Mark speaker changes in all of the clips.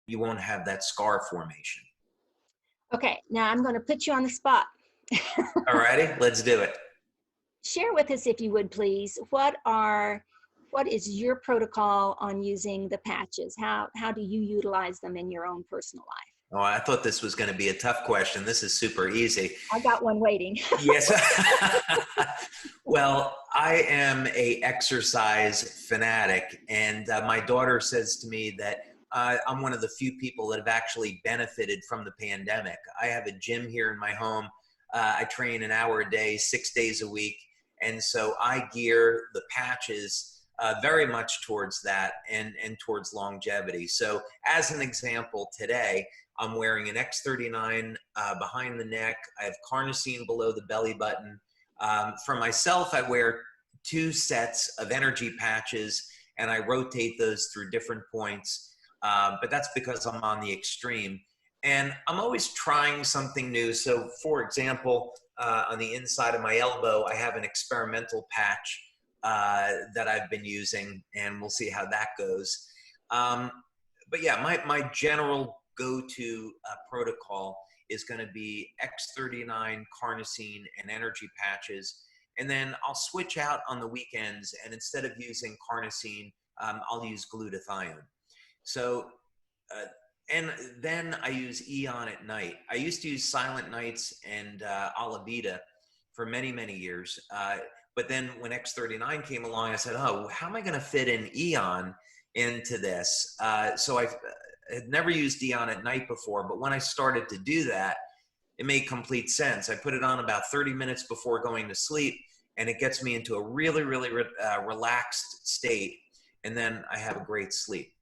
Speaker 1: you won't have that scar formation.
Speaker 2: Okay, now I'm going to put you on the spot.
Speaker 1: All righty, let's do it.
Speaker 2: Share with us, if you would please, what is your protocol on using the patches? How do you utilize them in your own personal life?
Speaker 1: Oh, I thought this was going to be a tough question. This is super easy.
Speaker 2: I got one waiting.
Speaker 1: Yes. Well, I am a exercise fanatic, and my daughter says to me that I'm one of the few people that have actually benefited from the pandemic. I have a gym here in my home. I train an hour a day, 6 days a week. And so I gear the patches very much towards that and towards longevity. So as an example, today, I'm wearing an X39 behind the neck. I have carnosine below the belly button. For myself, I wear 2 sets of energy patches, and I rotate those through different points. But that's because I'm on the extreme. And I'm always trying something new. So for example, on the inside of my elbow, I have an experimental patch that I've been using, and we'll see how that goes. But yeah, my general go-to protocol is going to be X39, carnosine, and energy patches. And then I'll switch out on the weekends, and instead of using carnosine, I'll use glutathione. So, and then I use Aeon at night. I used to use Silent Nights and Alavita for many, many years. But then when X39 came along, I said, oh, how am I going to fit in Aeon into this? So I had never used Aeon at night before, but when I started to do that, it made complete sense. I put it on about 30 minutes before going to sleep, and it gets me into a really, really relaxed state, and then I have a great sleep.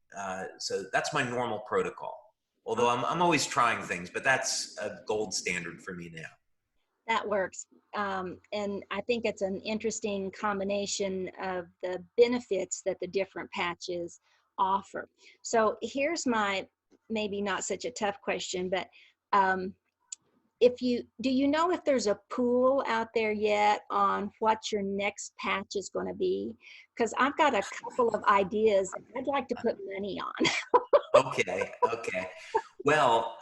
Speaker 1: So that's my normal protocol. Although I'm always trying things, but that's a gold standard for me now.
Speaker 2: That works. And I think it's an interesting combination of the benefits that the different patches offer. So here's my maybe not such a tough question, but do you know if there's a pool out there yet on what your next patch is going to be? Because I've got a couple of ideas I'd like to put money on.
Speaker 1: Okay. Well,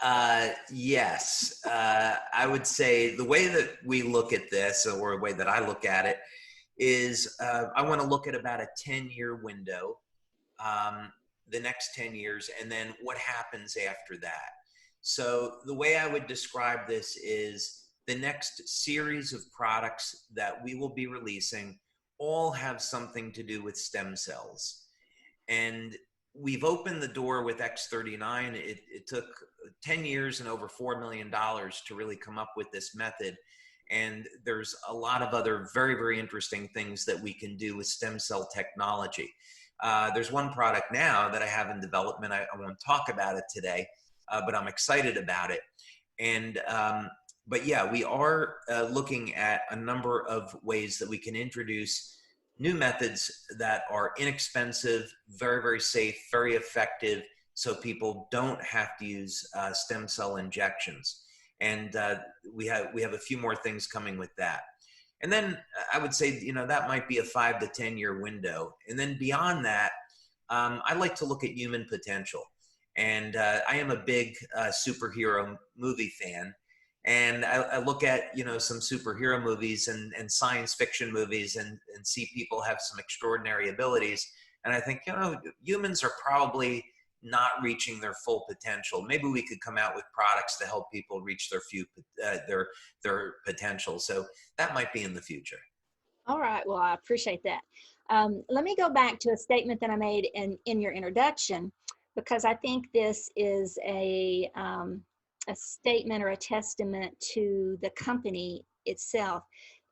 Speaker 1: yes. I would say the way that we look at this, or the way that I look at it, is I want to look at about a 10-year window, the next 10 years, and then what happens after that. So the way I would describe this is the next series of products that we will be releasing all have something to do with stem cells. And we've opened the door with X39. It took 10 years and over $4 million to really come up with this method. And there's a lot of other very, very interesting things that we can do with stem cell technology. There's one product now that I have in development. I won't talk about it today, but I'm excited about it. And but yeah, we are looking at a number of ways that we can introduce new methods that are inexpensive, very, very safe, very effective, so people don't have to use stem cell injections. And we have a few more things coming with that. And then I would say, that might be a 5 to 10 year window. And then beyond that, I like to look at human potential. And I am a big superhero movie fan. And I look at, some superhero movies and science fiction movies and see people have some extraordinary abilities. And I think, humans are probably not reaching their full potential. Maybe we could come out with products to help people reach their potential. So that might be in the future.
Speaker 2: All right. Well, I appreciate that. Let me go back to a statement that I made in your introduction, because I think this is a statement or a testament to the company itself.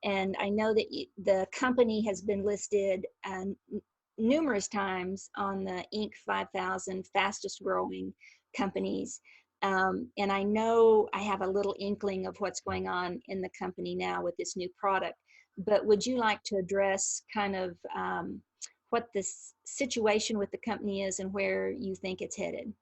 Speaker 2: And I know that the company has been listed numerous times on the Inc. 5000 fastest growing companies. And I know I have a little inkling of what's going on in the company now with this new product, but would you like to address kind of what this situation with the company is and where you think it's headed?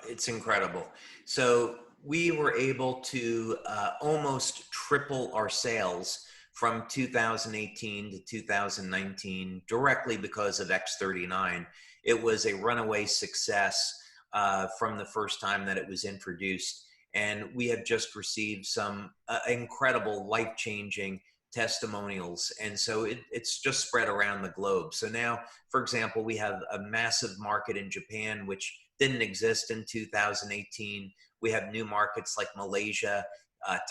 Speaker 1: It's incredible. So we were able to almost triple our sales from 2018 to 2019 directly because of X39. It was a runaway success. from the first time that it was introduced. And we have just received some incredible life-changing testimonials. And so it's just spread around the globe. So now, for example, we have a massive market in Japan, which didn't exist in 2018. We have new markets like Malaysia,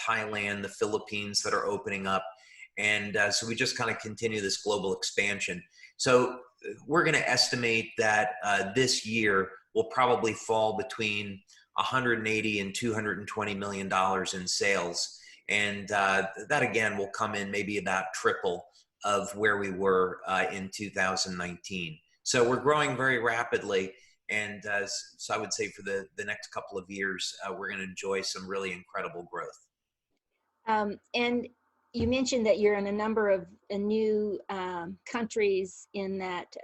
Speaker 1: Thailand, the Philippines that are opening up. And so we just kind of continue this global expansion. So we're going to estimate that this year will probably fall between 180 and $220 million in sales. And that again will come in maybe about triple of where we were in 2019. So we're growing very rapidly. And so I would say for the next couple of years, we're going to enjoy some really incredible growth.
Speaker 2: And you mentioned that you're in a number of new countries in that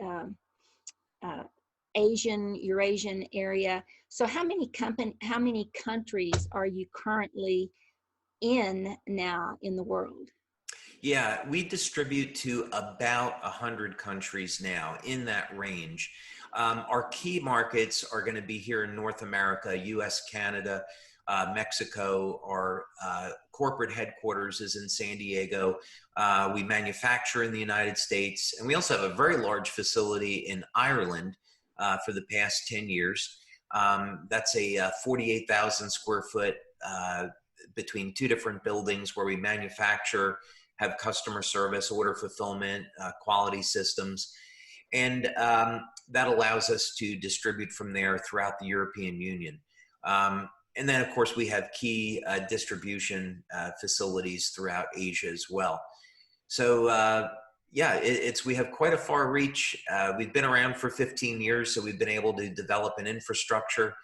Speaker 2: Eurasian area. So how many countries are you currently in now in the world?
Speaker 1: Yeah, we distribute to about 100 countries now, in that range. Our key markets are going to be here in North America, US, Canada, Mexico. Our corporate headquarters is in San Diego. We manufacture in the United States, and we also have a very large facility in Ireland for the past 10 years. That's a 48,000 square foot between two different buildings where we manufacture, have customer service, order fulfillment, quality systems. And that allows us to distribute from there throughout the European Union. And then, of course, we have key distribution facilities throughout Asia as well. So, yeah, we have quite a far reach. We've been around for 15 years, so we've been able to develop an infrastructure.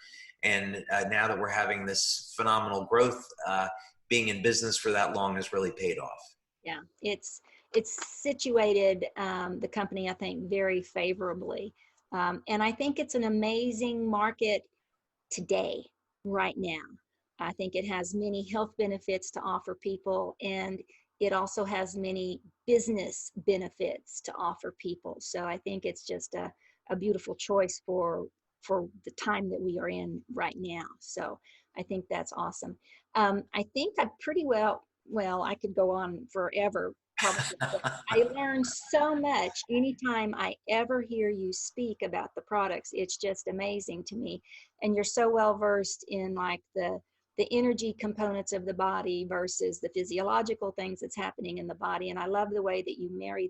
Speaker 1: And now that we're having this phenomenal growth, being in business for that long has really paid off.
Speaker 2: Yeah, it's situated, the company, I think, very favorably. And I think it's an amazing market today, right now. I think it has many health benefits to offer people, and it also has many business benefits to offer people. So I think it's just a beautiful choice for the time that we are in right now. So I think that's awesome. I think I pretty well, I could go on forever, probably. I learned so much anytime I ever hear you speak about the products. It's just amazing to me. And you're so well versed in like the energy components of the body versus the physiological things that's happening in the body. And I love the way that you marry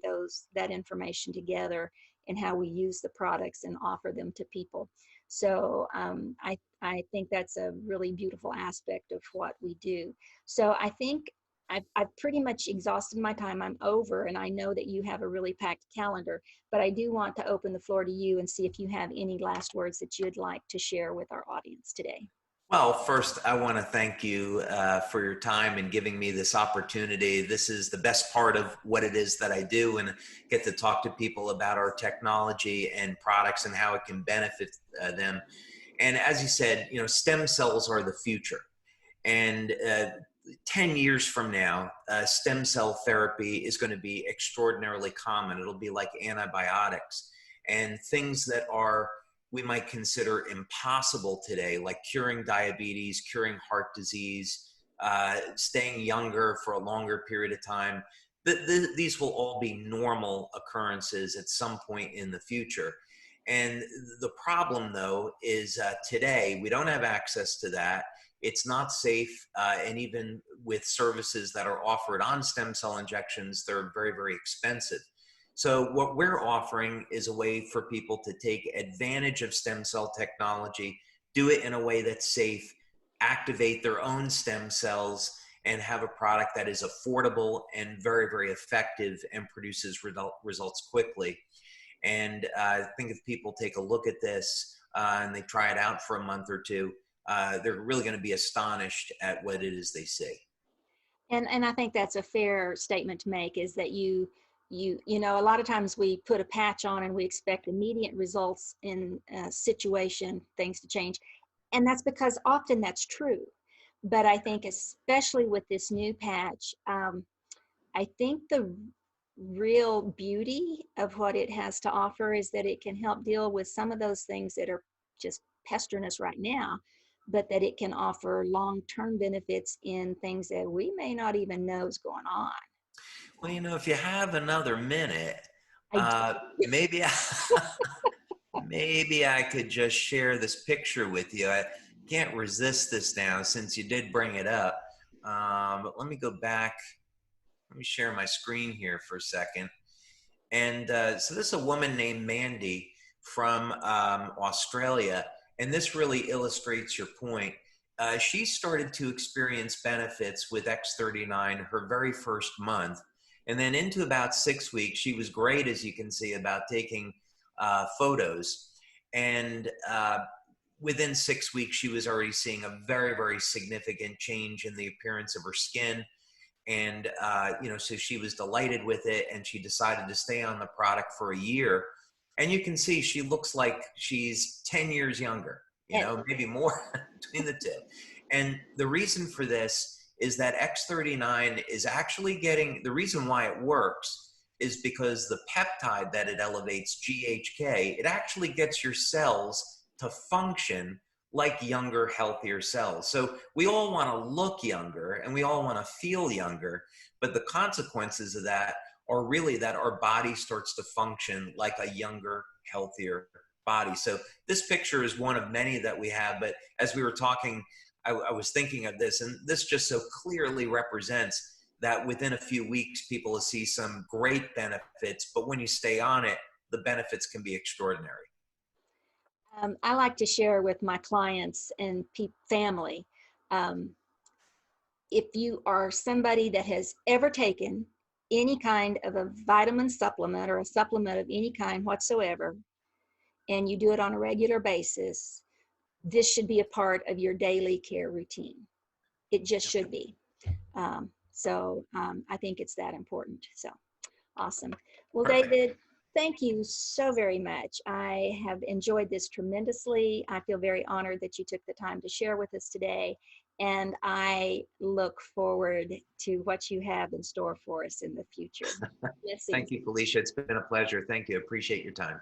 Speaker 2: that information together and how we use the products and offer them to people. So I think that's a really beautiful aspect of what we do. So I think I've pretty much exhausted my time. I'm over, and I know that you have a really packed calendar, but I do want to open the floor to you and see if you have any last words that you'd like to share with our audience today.
Speaker 1: Well, first, I want to thank you for your time and giving me this opportunity. This is the best part of what it is that I do, and get to talk to people about our technology and products and how it can benefit them. And as you said, stem cells are the future. And 10 years from now, stem cell therapy is going to be extraordinarily common. It'll be like antibiotics, and things that we might consider impossible today, like curing diabetes, curing heart disease, staying younger for a longer period of time. These will all be normal occurrences at some point in the future. And the problem, though, is today we don't have access to that. It's not safe, and even with services that are offered on stem cell injections, they're very, very expensive. So what we're offering is a way for people to take advantage of stem cell technology, do it in a way that's safe, activate their own stem cells, and have a product that is affordable and very, very effective and produces results quickly. And I think if people take a look at this and they try it out for a month or two, they're really going to be astonished at what it is they see.
Speaker 2: And I think that's a fair statement to make, is that you know, a lot of times we put a patch on and we expect immediate results in a situation, things to change. And that's because often that's true. But I think especially with this new patch, I think the real beauty of what it has to offer is that it can help deal with some of those things that are just pestering us right now, but that it can offer long-term benefits in things that we may not even know is going on.
Speaker 1: Well, if you have another minute,
Speaker 2: I
Speaker 1: maybe maybe I could just share this picture with you. I can't resist this now since you did bring it up. But let me go back. Let me share my screen here for a second. And so this is a woman named Mandy from Australia. And this really illustrates your point. She started to experience benefits with X39 her very first month. And then into about 6 weeks, she was great, as you can see, about taking photos. And within 6 weeks, she was already seeing a very, very significant change in the appearance of her skin. And, so she was delighted with it, and she decided to stay on the product for a year. And you can see she looks like she's 10 years younger, maybe more between the two. And the reason for this is that X39 is actually the reason why it works is because the peptide that it elevates, GHK, it actually gets your cells to function like younger, healthier cells. So we all want to look younger and we all want to feel younger, but the consequences of that are really that our body starts to function like a younger, healthier body. So this picture is one of many that we have, but as we were talking, I was thinking of this, and this just so clearly represents that within a few weeks, people will see some great benefits, but when you stay on it, the benefits can be extraordinary.
Speaker 2: I like to share with my clients and family, if you are somebody that has ever taken any kind of a vitamin supplement or a supplement of any kind whatsoever, and you do it on a regular basis, this should be a part of your daily care routine. It just should be. I think it's that important. So awesome. Well,
Speaker 1: Perfect.
Speaker 2: David, thank you so very much. I have enjoyed this tremendously. I feel very honored that you took the time to share with us today. And I look forward to what you have in store for us in the future.
Speaker 1: Thank you, Felecia. It's been a pleasure. Thank you. Appreciate your time.